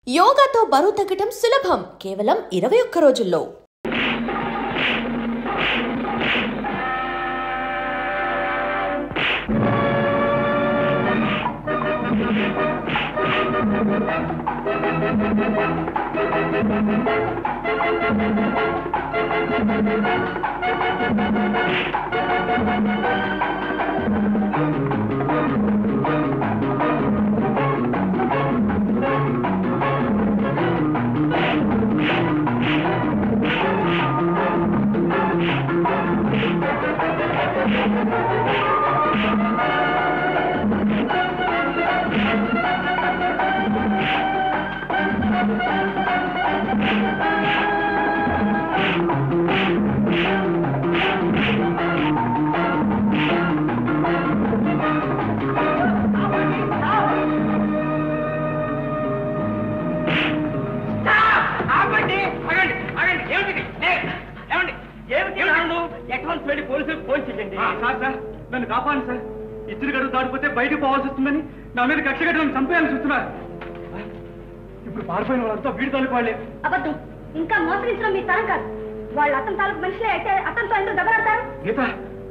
యోగాతో బరువు తగ్గడం సులభం కేవలం 21 రోజుల్లో. నన్ను కాపాడండి సార్. ఇద్దరు గడువు దాటిపోతే బయటకు పోవాల్సి వస్తుందని నా మీద కక్ష కట్టడం చంపేయాలని చూస్తున్నారు. ఇప్పుడు పారిపోయిన వాళ్ళంతా వీడి తాలూకు వాళ్ళే. అబద్ధం. ఇంకా మోసగించడం మీ తరం కాదు. వాళ్ళు అతని తాలూకు మనుషులే అయితే అతనితో ఎందుకు దెబ్బలాడతారు? గీత,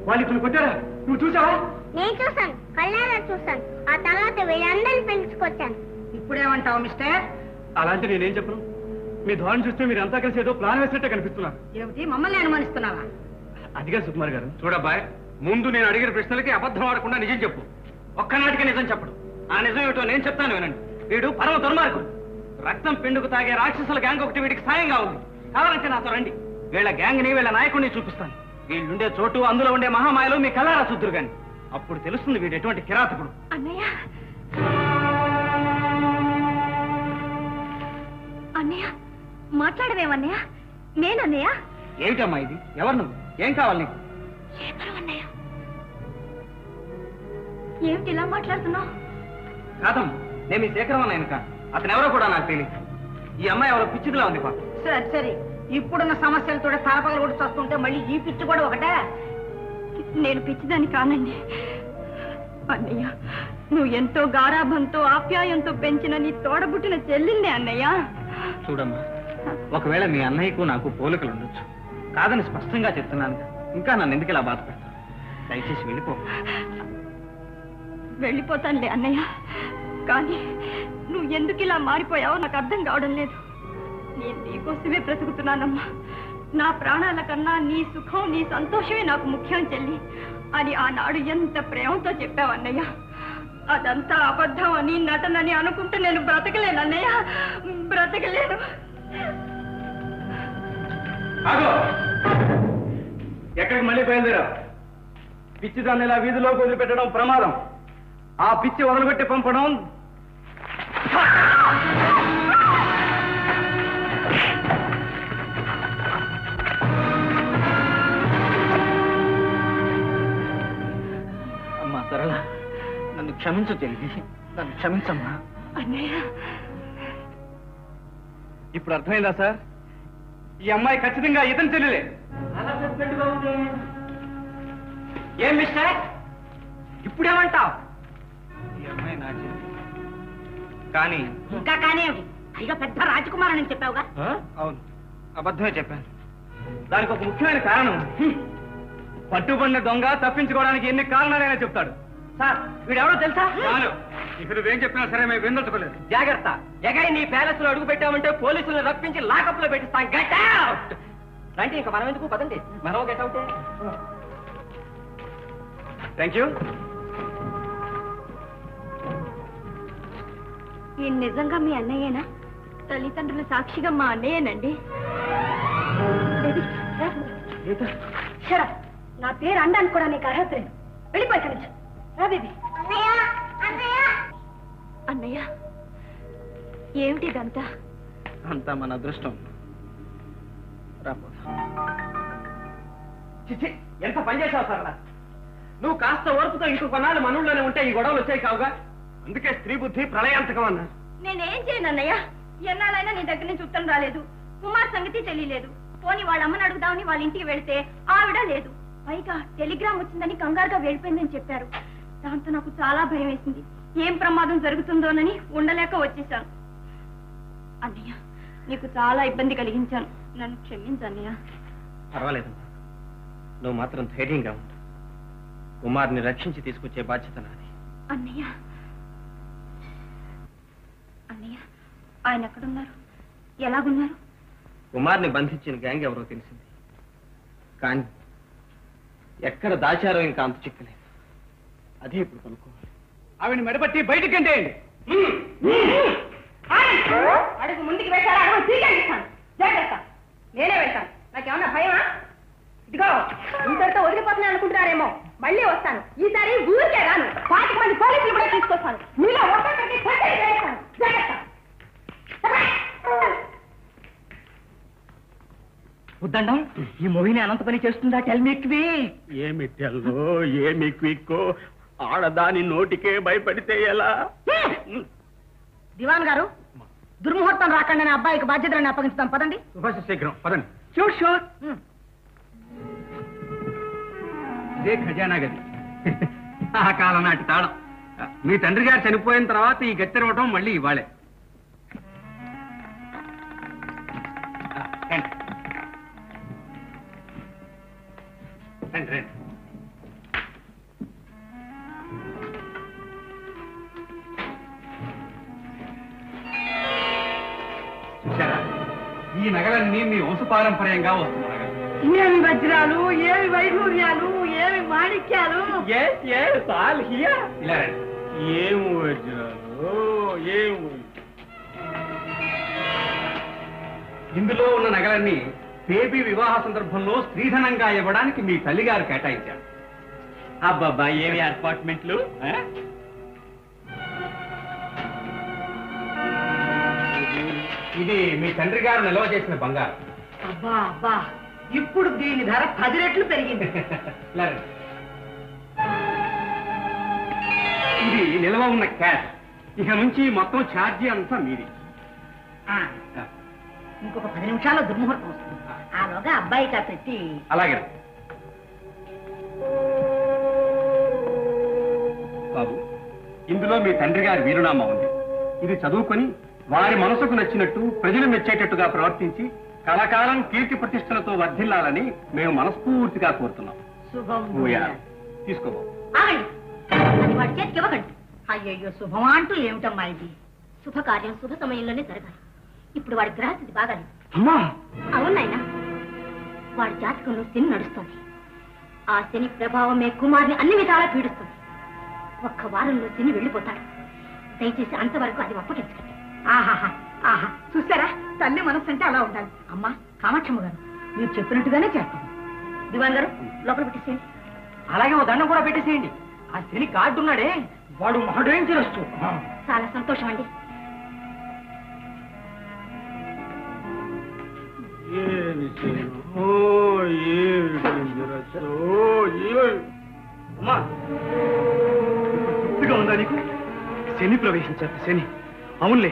వాళ్ళు ఇప్పుడు కొట్టారా? నువ్వు చూసావా? నేను చూసాను, కళ్ళారా చూసాను. ఆ తర్వాత వీళ్ళందరినీ పెంచుకొచ్చాను. ఇప్పుడేమంటావు మిస్టర్? అలాంటి నేనేం చెప్పను. మీ ధోరణి చూస్తే మీరు అంతా కలిసి ఏదో ప్లాన్ వేసినట్టే కనిపిస్తున్నారు. ఏమిటి, మమ్మల్ని అనుమానిస్తున్నావా? అదిగా సుకుమార్ గారు. చూడబ్బాయ్, ముందు నేను అడిగిన ప్రశ్నలకి అబద్ధం ఆడకుండా నిజం చెప్పు. ఒక్కనాటికి నిజం చెప్పడు. ఆ నిజం ఏమిటో నేను చెప్తాను వినండి. వీడు పరమ దుర్మార్గుడు. రక్తం పిండుకు తాగే రాక్షసుల గ్యాంగ్ ఒకటి వీడికి సాయంగా ఉంది. కావాలంటే నాతో రండి. వీళ్ళ గ్యాంగ్ ని, వీళ్ళ నాయకుడిని చూపిస్తాను. వీళ్ళుండే చోటు, అందులో ఉండే మహామాయలు మీ కళ్ళారా చూద్దురు గాని. అప్పుడు తెలుస్తుంది వీడు ఎటువంటి కిరాతకుడు. అన్నయ్య, అన్నయ్య మాట్లాడవేమన్నయ్య? నేనన్నయ్య? ఏమిటమ్మా ఇది? ఎవరు నువ్వు? ఏం కావాలి నీకు? అన్నయ్య, ఏమిటి ఇలా మాట్లాడుతున్నావు? కాదమ్మా, నేను మీ శేఖరం అన్నాయను కాదు. అతను ఎవరో కూడా నాకు తెలియదు. ఈ అమ్మాయి ఎవరో పిచ్చిదిలా ఉంది పాప. సరే సరే, ఇప్పుడున్న సమస్యలతో తాపకలు కూడా వస్తుంటే మళ్ళీ ఈ పిచ్చి కూడా ఒకటే. నేను పిచ్చిదాన్ని కానండి అన్నయ్య. నువ్వు ఎంతో గారాభంతో ఆప్యాయంతో పెంచిన నీ తోడబుట్టిన చెల్లిందే అన్నయ్య. చూడమ్మా, ఒకవేళ మీ అన్నయ్యకు నాకు పోలికలు ఉండొచ్చు. కాదని స్పష్టంగా చెప్తున్నాను. ఇంకా నన్ను ఎందుకు ఇలా బాధ పెడతావు? దయచేసి వెళ్ళిపో. వెళ్ళిపోతానులే అన్నయ్య, కానీ నువ్వు ఎందుకు ఇలా మారిపోయావో నాకు అర్థం కావడం లేదు. నేను నీకోసమే బ్రతుకుతున్నానమ్మా. నా ప్రాణాల కన్నా నీ సుఖం, నీ సంతోషమే నాకు ముఖ్యం చెల్లి అని ఆనాడు ఎంత ప్రేమతో చెప్పావన్నయ్య. అదంతా అబద్ధం అని, నటనని అనుకుంటే నేను బ్రతకలేను అన్నయ్య, బ్రతకలేను. ఎక్కడికి మళ్ళీ బయలుదేరా? పిచ్చి దాన్ని ఇలా వీధిలోకి వదిలిపెట్టడం ప్రమాదం. ఆ పిచ్చి వదిలిపెట్టి పంపడం అమ్మా సరళ, నన్ను క్షమించు చెల్లి, నన్ను క్షమించమ్మా. అన్నయ్య, ఇప్పుడు అర్థమైందా సార్? ఈ అమ్మాయి ఖచ్చితంగా ఇతని చెల్లెలే. ఏం మిస్టర్, ఇప్పుడేమంటావు? ఈ అమ్మాయి నా చెల్లి. కానీ ఇంకా కానీ ఇక పెద్ద రాజకుమారు అని చెప్పావుగా? అవును, అబద్ధమే చెప్పాను. దానికి ఒక ముఖ్యమైన కారణం. పట్టుబడిన దొంగ తప్పించుకోవడానికి ఎన్ని కారణాలైనా చెప్తాడు. సార్, వీడెవడో తెలుసా? ఇక నువ్వేం చెప్పినా సరే మేము విందల్చుకోలేదు. జాగ్రత్త, ఎగై నీ ప్యాలెస్ లో అడుగు పెట్టామంటే పోలీసులను రప్పించి లాకప్ లో పెట్టిస్తాం. Get out. రండి, ఇంకా మనం ఎందుకు, పదండి. మనం గెట్ అవుట్. Thank you. ఈ నిజంగా మీ అన్నయ్యేనా? తల్లిదండ్రుల సాక్షిగా మా అన్నయ్యేనండి. నా పేరు అనడానికి కూడా నీకు అర్హత లేదు. వెళ్ళిపోయి కలిసి రా బేబీ. అన్నయ్య, ఏమిటి ఇదంతా? అంతా మన అదృష్టం. ఎంత పనిచేసావు సార్? నువ్వు కాస్త ఓర్పుతో ఇంకో కొన్నాళ్ళు మనూళ్ళలోనే ఉంటే ఈ గొడవలు వచ్చాయి కావుగా. అందుకే స్త్రీ బుద్ధి ప్రళయాంతకం అన్నారు. నేనేం చేయను అన్నయ్య. ఎన్నాళ్ళైనా నీ దగ్గర నుంచి ఉత్తరం రాలేదు. కుమార్ సంగతి తెలియలేదు. పోనీ వాళ్ళ అమ్మని అడుగుదామని వాళ్ళ ఇంటికి వెళితే ఆవిడ లేదు. పైగా టెలిగ్రామ్ వచ్చిందని కంగారుగా వెళ్ళిపోయిందని చెప్పారు. దాంతో నాకు చాలా భయం వేసింది. ఏం ప్రమాదం జరుగుతుందోనని ఉండలేక వచ్చేసాను. అన్నయ్య, నీకు చాలా ఇబ్బంది కలిగించాను, నన్ను క్షమించు అన్నయ్య. పర్వాలేదమ్మా, నువ్వు మాత్రం ధైర్యంగా ఉండు. కుమార్ని రక్షించి తీసుకొచ్చే బాధ్యత నాది. అన్నయ్య, అన్నయ్య, ఆయన ఎక్కడున్నారు? ఎలాగున్నారు? కుమార్ని బంధించిన గ్యాంగ్ ఎవరో తెలిసింది, కానీ ఎక్కడ దాచారో ఇంకా అంత చిక్కలేదు. అదే ఇప్పుడు కనుక్కోవాలి. ఆవిడ మెడపట్టి బయటికి గంటేయండి. అడుగు ముందుకు వేశారా? అడుగు తీసేస్తాను. జాగ్రత్త, నేనే వెళ్తాను. నాకేమన్నా భయమా? ఇదిగో, ఇంతటితో వదిలిపోతున్నాను అనుకుంటున్నారేమో. మళ్ళీ వస్తాను. ఈసారి ఊరికే రాను. 5 మంది పోలీసులు కూడా తీసుకొస్తాను. మీలో ఒక్కొక్కరికి కట్టడి చేస్తాను. జాగ్రత్త. ఉద్దండం, ఈ మొహిని అనంత పని చేస్తుందా? Tell me quick. ఏమి తెల్లో ఏమి క్విక్కో, ఆడదాని నోటికే భయపడితే ఎలా? దివాన్ గారు, దుర్ముహూర్తం రాకుండా అబ్బాయికి బాధ్యతలను అప్పగిస్తాం. పదండి. శీఘ్రం పదండి. Sure sure. ఇదే ఖజానా గది. ఆ కాలం నాటి తాళం. మీ తండ్రి గారు చనిపోయిన తర్వాత ఈ గత్తెరవటం మళ్ళీ ఇవ్వాలే. రండి రండి. చూశారా, ఈ నగలన్నీ మీ వంశపారంపర్యంగా వస్తున్న నగలు. ఏమి వజ్రాలు, ఏమి వైఢూర్యాలు, ఏమి మాణిక్యాలు. ఇలా రండి. ఏం వజ్రాలు, ఏం ఇందులో ఉన్న నగలన్నీ బేబీ వివాహ సందర్భంలో స్త్రీధనంగా ఇవ్వడానికి మీ తల్లిగారు కేటాయించారు. అబ్బాబ్బా, ఏమి అపార్ట్మెంట్లు. ఇది మీ తండ్రి గారు నిల్వ చేసిన బంగారం. అబ్బా అబ్బా, ఇప్పుడు దీని ధర 10 రెట్లు పెరిగింది. ఇలా రండి. ఇది నిల్వ ఉన్న క్యాష్. ఇక నుంచి మొత్తం ఛార్జీ అంతా మీది. ఇంకొక 10 నిమిషాల్లో దుర్ముహూర్తం వస్తుంది. ఆలోగా అబ్బాయికి పెట్టి. అలాగే బాబు, ఇందులో మీ తండ్రి గారి వీరునామా ఉంది. ఇది చదువుకొని వారి మనసుకు నచ్చినట్టు, ప్రజలు మెచ్చేటట్టుగా ప్రవర్తించి కలకాలం కీర్తి ప్రతిష్టలతో వర్ధిల్లాలని మేము మనస్ఫూర్తిగా కోరుతున్నాం. శుభం. తీసుకోబాబు. వాడి చేతికి ఇవ్వకండి. అయ్యయ్యో, శుభమా అంటూ ఏమిటమ్మా ఇది? శుభకార్యం శుభ సమయంలోనే జరగాలి. ఇప్పుడు వాడి గ్రహస్థితి బాగాలేదు. అమ్మా, అవునాయనా, వాడి జాతకంలో శని నడుస్తుంది. ఆ శని ప్రభావమే కుమార్ని అన్ని విధాలా పీడిస్తుంది. ఒక్క వారంలో శని వెళ్ళిపోతాడు. దయచేసి అంతవరకు అది అప్పగించకండి. ఆహాహా, ఆహా, చూసారా, తల్లి మనస్సు అంటే అలా ఉండాలి. అమ్మా కామాక్షమ్మ గారు, మీరు చెప్పినట్టుగానే చేస్తాను. దివాన్ గారు, లోపల పెట్టేసేయండి. అలాగే ఓ దండం కూడా పెట్టేసేయండి. ఆ శని కార్డు ఉన్నాడే, వాడు మహడేం చేస్తూ. చాలా సంతోషం అండి. అమ్మా, తృప్తిగా ఉందా నీకు? శని ప్రవేశించారు. శని. అవునులే,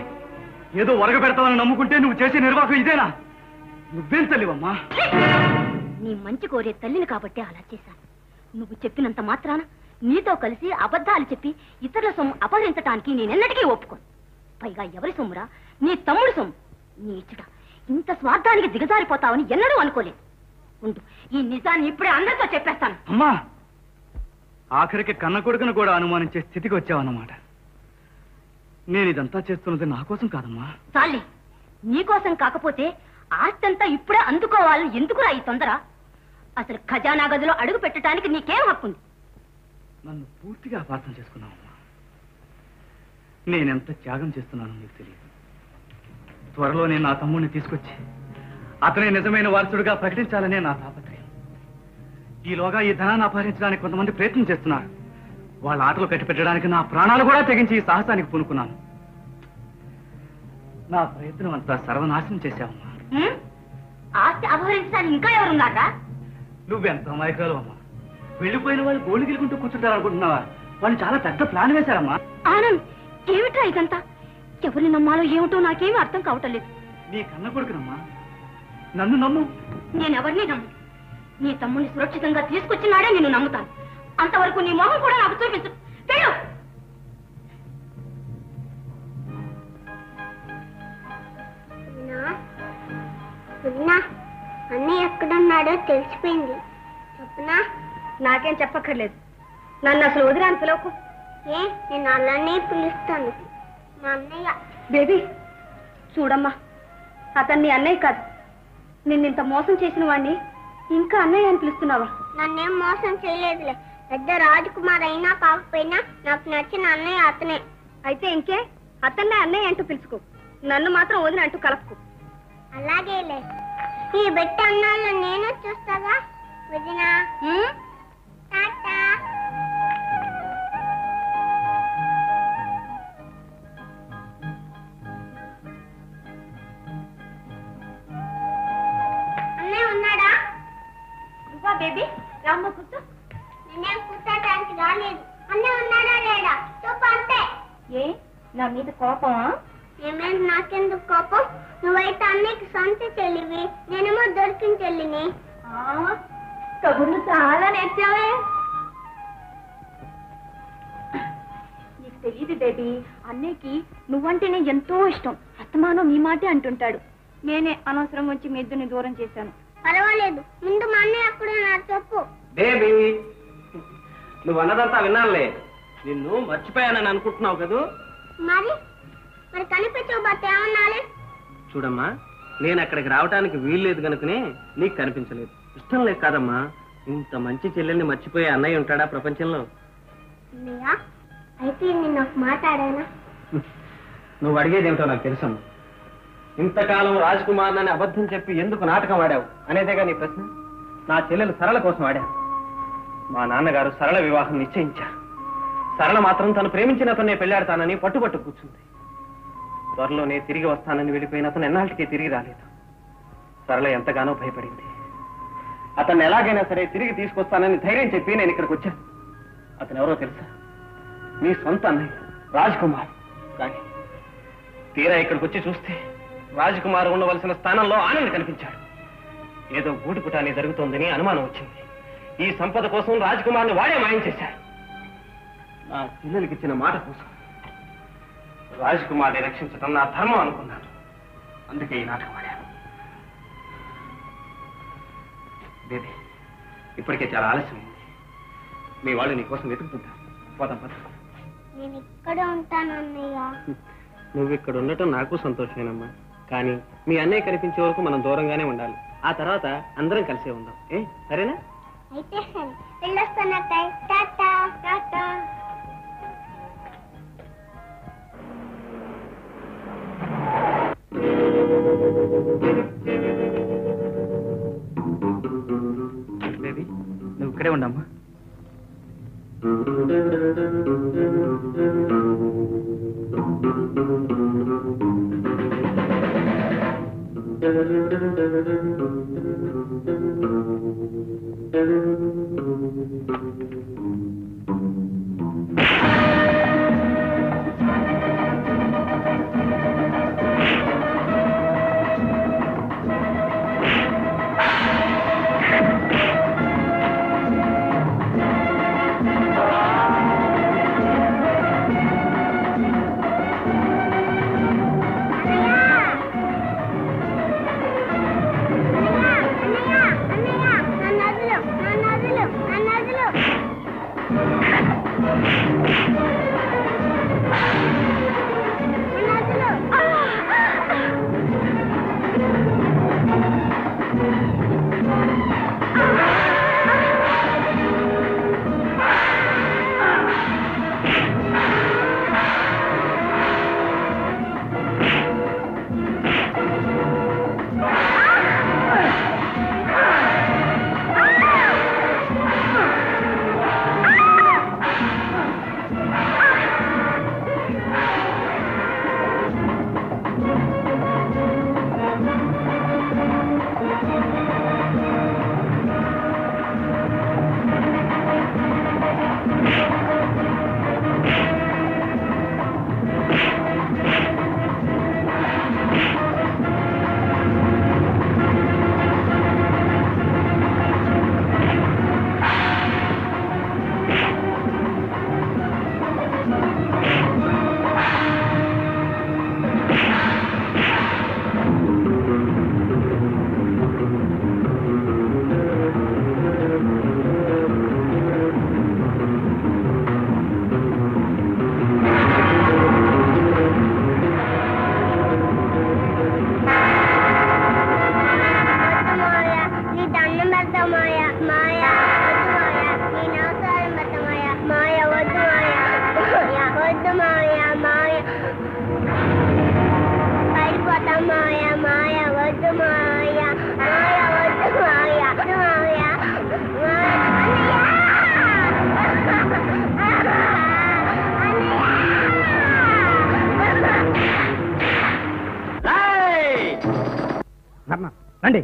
ఏదో వరగ పెడతావని నమ్ముకుంటే నువ్వు చేసే నిర్వాహం ఇదేనా? నువ్వేం తల్లివమ్మా? నీ మంచి కోరే తల్లిని కాబట్టి అలా చేశాను. నువ్వు చెప్పినంత మాత్రాన నీతో కలిసి అబద్ధాలు చెప్పి ఇతరుల సొమ్ము అపహరించడానికి నేనెన్నటికీ ఒప్పుకోను. పైగా ఎవరి సొమ్మురా? నీ తమ్ముడు సొమ్ము. నీ ఇచ్చుట ఇంత స్వార్థానికి దిగజారిపోతావని ఎన్నడూ అనుకోలేదు. ఉండు, ఈ నిజాన్ని ఇప్పుడే అందరితో చెప్పేస్తాను. అమ్మా, ఆఖరికి కన్న కొడుకును కూడా అనుమానించే స్థితికి వచ్చావన్నమాట. నేను ఇదంతా చేస్తున్నది నా కోసం కాదమ్మా. చాలే, నీకోసం కాకపోతే ఆస్తంతా ఇప్పుడే అందుకోవాలని ఎందుకురా ఈ తొందర? అసలు ఖజానా గదిలో అడుగు పెట్టడానికి నీకేం హక్కుంది? నన్ను పూర్తిగా అపార్థం చేసుకున్నావమ్మా. నేనెంత త్యాగం చేస్తున్నానో నీకు తెలియదు. త్వరలో నేను నా తమ్ముడిని తీసుకొచ్చి అతనే నిజమైన వారసుడిగా ప్రకటించాలనే నా తాపత్రయం. ఈలోగా ఈ ధనాన్ని అపహరించడానికి కొంతమంది ప్రయత్నం చేస్తున్నారు. వాళ్ళ ఆటలు కట్టిపెట్టడానికి నా ప్రాణాలు కూడా తెగించి ఈ సాహసానికి పూనుకున్నాను. నా ప్రయత్నం అంతా సర్వనాశనం చేశావమ్మా. ఆస్తి అపహరించడానికి ఇంకా ఎవరున్నారా? నువ్వెంత అమాయకురాలు అమ్మా. వెళ్ళిపోయిన వాళ్ళు గోళ్ళు గిలుకుంటూ కూర్చుంటారనుకుంటున్నావా? వాళ్ళు చాలా పెద్ద ప్లాన్ వేశారమ్మా. ఆనంద్, ఏమిట్రా ఇదంతా? ఎవరిని నమ్మాలో ఏమిటో నాకేమీ అర్థం కావటం లేదు. నీ కన్న కొడుకునమ్మా, నన్ను నమ్ము. నేనెవరిని నమ్ము. నీ తమ్ముడిని సురక్షితంగా తీసుకొచ్చినాడే నేను నమ్ముతాను. అంతవరకు నీ మొహం కూడా నాకు చూపించు. వెళ్ళు. వదినా అన్నయ్య ఎక్కడున్నాడో తెలిసిపోయింది. చెప్పునా? నాకేం చెప్పక్కర్లేదు. నన్ను అసలు వదిరాని పిలవకు. ఏ నేను అలానే పిలుస్తాను. మా అన్నయ్య. బేబీ చూడమ్మా, అతన్ని అన్నయ్య కాదు, నిన్నింత మోసం చేసిన వాడిని ఇంకా అన్నయ్య అని పిలుస్తున్నావా? నన్నేం మోసం చేయలేదులే. పెద్ద రాజకుమార్ అయినా కాకపోయినా నాకు నచ్చిన అన్నయ్య అతనే. అయితే ఇంకే, అతన్నే అన్నయ్య అంటూ పిలుచుకో, నన్ను మాత్రం వదిన అంటూ కలపకు. అలాగేలే. ఈ బెట్ట అన్నాళ్ళు నేను చూస్తాగా వదినా. టాటా. అన్నయ్య ఉన్నాడా? నువ్వా బేబీ? రామ్మ కూర్చో. నేనేం కూర్చోటానికి రాలేదు. అన్నయ్య ఉన్నాడా లేడా చూపు అంతే. ఏ నా మీద కోపమా? ఏమేంటి నాకెందుకు కోపం? నువ్వైతే అన్నయ్యకి సొంత చెల్లివి, నేనేమో దొరికిన చెల్లిని. కబుర్లు చాలా నేర్చావే. నీకు తెలియదు బేబీ, అన్నయ్యకి నువ్వంటేనే ఎంతో ఇష్టం. అస్తమానం నీ మాటే అంటుంటాడు. నేనే అనవసరం వచ్చి మీ ఇద్దరిని దూరం చేశాను. పర్వాలేదు, ముందు మా అన్నయ్య ఎక్కడున్నారు చెప్పు. బేబీ, నువ్వు అన్నదంతా విన్నానులే. నిన్ను మర్చిపోయానని అనుకుంటున్నావు కదూ? మరి మరి కనిపించకపోతే ఏమన్నాలి? చూడమ్మా, నేను అక్కడికి రావడానికి వీల్లేదు కనుకనే నీకు కనిపించలేదు. ఇష్టం లేదు కాదమ్మా. ఇంత మంచి చెల్లెల్ని మర్చిపోయే అన్నయ్య ఉంటాడా ప్రపంచంలో? అన్నయ్య అయితే నేను ఒక మాట్లాడానా? నువ్వు అడిగేదేమిటో నాకు తెలుసమ్మా. ఇంతకాలం రాజకుమార్ అని అబద్ధం చెప్పి ఎందుకు నాటకం ఆడావు అనేదేగా నీ ప్రశ్న. నా చెల్లెలు సరళ కోసం ఆడా. మా నాన్నగారు సరళ వివాహం నిశ్చయించారు. సరళ మాత్రం తను ప్రేమించిన అతన్నే పెళ్లాడతానని పట్టుబట్టు కూర్చుంది. త్వరలోనే తిరిగి వస్తానని వెళ్ళిపోయిన అతను ఎన్నాళ్ళకి తిరిగి రాలేదు. సరళ ఎంతగానో భయపడింది. అతన్ని ఎలాగైనా సరే తిరిగి తీసుకొస్తానని ధైర్యం చెప్పి నేను ఇక్కడికి వచ్చాను. అతను ఎవరో తెలుసా? మీ సొంత అన్నయ్య రాజ్కుమార్. కానీ తీరా ఇక్కడికి వచ్చి చూస్తే రాజ్కుమార్ ఉండవలసిన స్థానంలో ఆనంద్ కనిపించాడు. ఏదో గూటిపుటాన్ని జరుగుతోందని అనుమానం వచ్చింది. ఈ సంపద కోసం రాజ్కుమార్ని వాడే మాయం చేశాడు. నా పిల్లలకి ఇచ్చిన మాట కోసం రాజ్కుమార్ని రక్షించడం నా ధర్మం అనుకున్నాను. అందుకే ఈ నాటకం ఆడాను. బేబీ, ఇప్పటికే చాలా ఆలస్యమైంది. మీ వాళ్ళు నీ కోసం వెతుకుతుంటారు. పోదాం పద. నేను ఇక్కడే ఉంటాను అన్నయ్య. నువ్వు ఇక్కడ ఉండటం నాకు సంతోషమేనమ్మా. కానీ మీ అన్నయ్య కనిపించే వరకు మనం దూరంగానే ఉండాలి. ఆ తర్వాత అందరం కలిసే ఉందాం. సరేనా? అయితే సరే, వెళ్ళొస్తాను అక్కయ్య. టాటా. టాటా. బేబీ, నువ్వు ఇక్కడే ఉండమ్మా. అన్నయ్య, నన్ను వదిలు. రండి.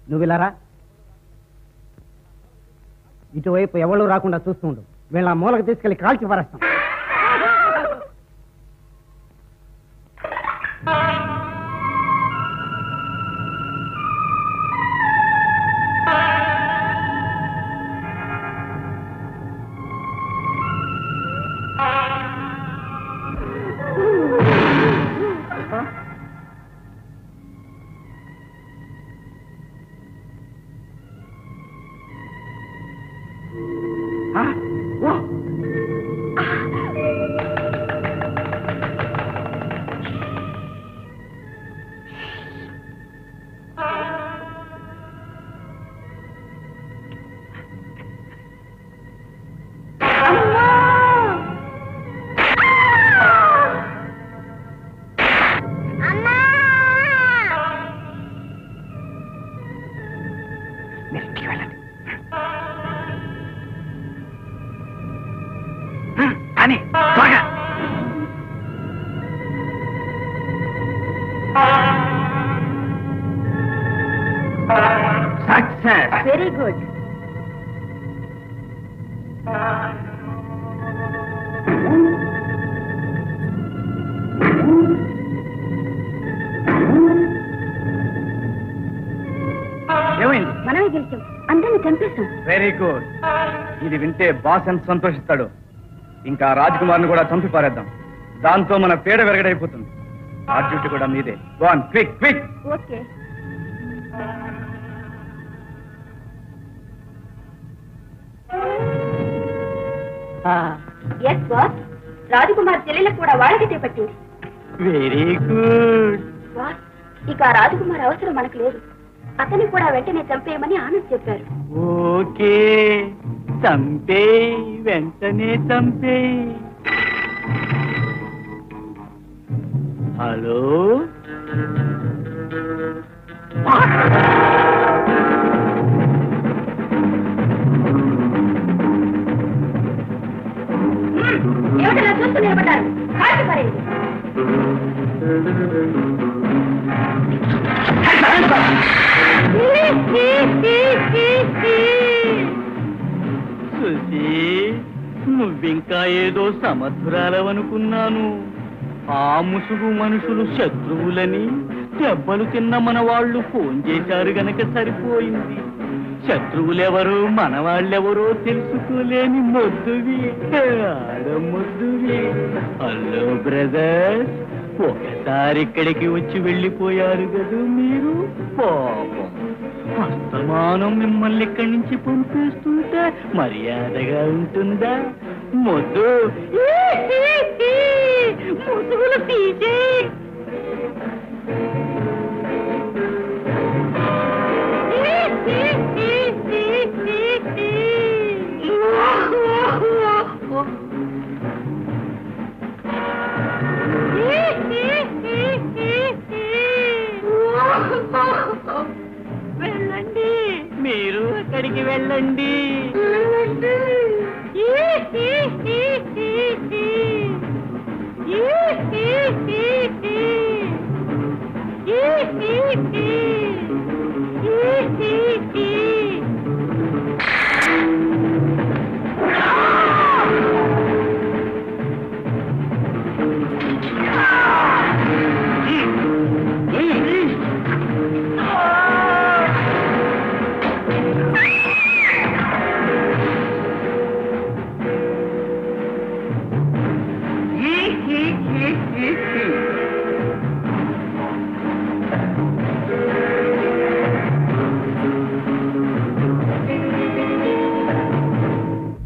నువ్వు ఇలారా. ఇటువైపు ఎవరు రాకుండా చూస్తుండు. వీళ్ళ మూలకు తీసుకెళ్లి కాల్చి పారేస్తాం. Very good. ఏమైంది? మనమే గెలిచాం. అందరిని చంపేస్తాం. Very good. ఇది వింటే బాస్ ఎంత సంతోషిస్తాడు. ఇంకా రాజ్ కుమార్ని కూడా చంపి పారేద్దాం. దాంతో మన పేడ వెరగడైపోతుంది. ఆ డ్యూటీ కూడా మీదే. Go on, quick quick. Okay. Yes boss. Rajkumar చెల్లెలకు కూడా వాళ్ళకి చేపట్టింది. Very good. బాస్, ఇక ఆ రాజకుమార్ అవసరం మనకు లేదు. అతన్ని కూడా వెంటనే చంపేయమని ఆనంద్ చెప్పారు. ఓకే, చంపే, వెంటనే చంపే. హలో, ఏమిటలా చూస్తూ నిలబడ్డారు? కాల్చి పారేయండి. సుశీ, నువ్వింకా ఏదో సమర్థురాలవనుకున్నాను. ఆ ముసుగు మనుషులు శత్రువులని దెబ్బలు తిన్న మన వాళ్ళు ఫోన్ చేశారు గనక సరిపోయింది. శత్రువులెవరు మనవాళ్ళెవరో తెలుసుకోలేని మొద్దువి, ఆడమొద్దువి. హలో బ్రదర్స్, ఒకసారి ఇక్కడికి వచ్చి వెళ్ళిపోయారు కదా మీరు. పాపం, అస్తమానం మిమ్మల్ని ఇక్కడి నుంచి పంపిస్తుంటే మర్యాదగా ఉంటుందా? మొద్దు ముసుగులు తీసే. వెళ్ళండి, మీరు అక్కడికి వెళ్ళండి.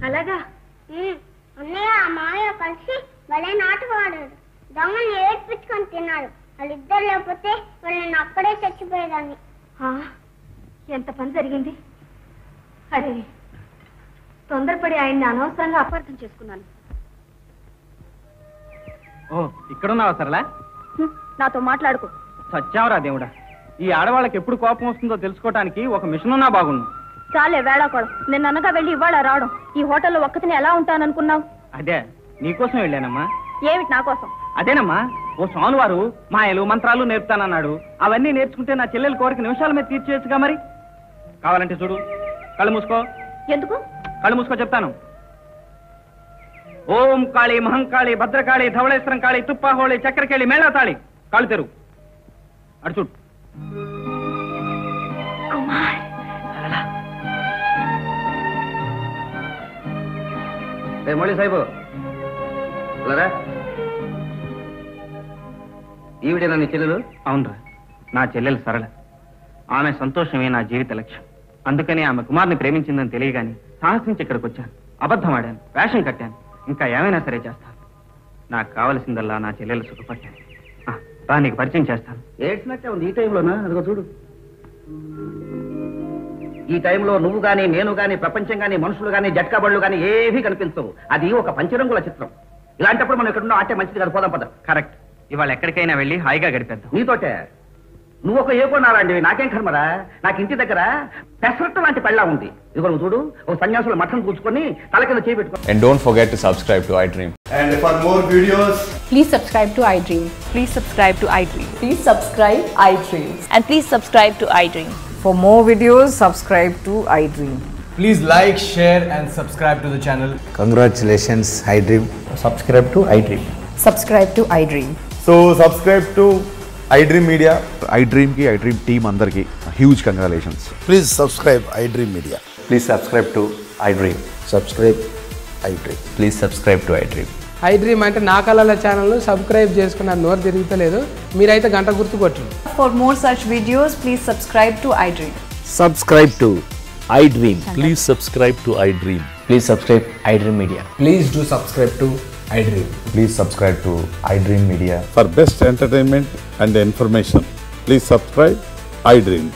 అలాగా? అన్నయ్య మాయ కలిసి వాళ్ళే నాటకవాడారు. దొంగని ఏడ్పించుకొని తిన్నారు. వాళ్ళిద్దరు లేకపోతే వాళ్ళని అక్కడే చచ్చిపోయేదాన్ని. ఎంత పని జరిగింది. అరే, తొందరపడి ఆయన్ని అనవసరంగా అపార్థం చేసుకున్నాను. ఓ, ఇక్కడున్నావా సరళా? నాతో మాట్లాడుకో. సత్యావరా దేవుడా, ఈ ఆడవాళ్ళకి ఎప్పుడు కోపం వస్తుందో తెలుసుకోవటానికి ఒక మిషన్ ఉన్నా బాగుండు. చాలే వేళాకోళం. నిన్న అనగా వెళ్ళి ఇవాళ రావడం. ఈ హోటల్లో ఒక్కతిని ఎలా ఉంటాననుకున్నావు? అదే నీకోసం వెళ్ళానమ్మా. ఏమిటి నా కోసం? అదేనమ్మా, ఓ స్వామివారు మాయలు మంత్రాలు నేర్పుతానన్నాడు. అవన్నీ నేర్చుకుంటే నా చెల్లెల కోరిక నిమిషాల మీద తీర్చేయచ్చుగా. మరి కావాలంటే చూడు, కళ్ళు మూసుకో. ఎందుకు? కళ్ళు మూసుకో చెప్తాను. ఓం కాళి మహంకాళి భద్రకాళి ధవళేశ్వరం కాళి తుప్పాహోళి చక్రకేళి మేళతాళి. కాళ్ళు తెరువు, అటు చూడు. మౌళి సాహిబు ఈవిడేనా నీ చెల్లెలు? అవునరా, నా చెల్లెలు సరళ. ఆమె సంతోషమే నా జీవిత లక్ష్యం. అందుకని ఆమె కుమార్ని ప్రేమించిందని తెలియగాని సాహసించి ఇక్కడికి వచ్చాను. అబద్ధం ఆడాను, వేషం కట్టాను. ఇంకా ఏమైనా సరే చేస్తాను. నాకు కావలసిందల్లా నా చెల్లెలు సుఖపట్టాను. రా, నీకు పరిచయం చేస్తాను. ఏడ్చినట్టే ఉంది ఈ టైంలోనా? అదిగో చూడు. ఈ టైంలో నువ్వు గాని నేను గాని ప్రపంచం గాని మనుషులు గాని జట్కా బళ్ళు గాని ఏవీ కనిపించవు. అది ఒక పంచరంగుల చిత్రం. ఇలాంటప్పుడు మనం ఎక్కడున్నా ఆటే మంచిది కదా. పోదాం పద. కరెక్ట్. ఇవాళ ఎక్కడికైనా వెళ్ళి హాయిగా గడిపేద్దాం. నీతోటే నువ్వు ఒక ఏకోనారాంటివి, నాకేం కర్మరా. నాకు ఇంటి దగ్గర పెసరట్టు లాంటి పెళ్ళా ఉంది. ఇదిగో నువ్వు చూడు, ఒక సన్యాసుల మఠం కూర్చుకొని తల కింద చేయి పెట్టుకో. And don't forget to subscribe to iDream. And for more videos, please subscribe to iDream. Please subscribe to iDream. Please subscribe iDream. And please subscribe to iDream. For more videos, subscribe to iDream. please like, share and subscribe to the channel. Congratulations, iDream. Subscribe to iDream. Subscribe to iDream. So subscribe to iDream Media. iDream ki iDream team andarki huge congratulations. Please subscribe iDream Media. Please subscribe to iDream. Subscribe iDream. Please subscribe to iDream. iDream అంటే నా కళల channel subscribe చేసుకున్న నోరు తిరుగుతలేదు. మీరైతే గంట గుర్తు కొట్టండి. For more such videos, please subscribe to iDream. Subscribe to iDream. Please subscribe to iDream. Please subscribe iDream Media. Please do subscribe to iDream. Please subscribe to iDream Media. For best entertainment and information, please subscribe iDream.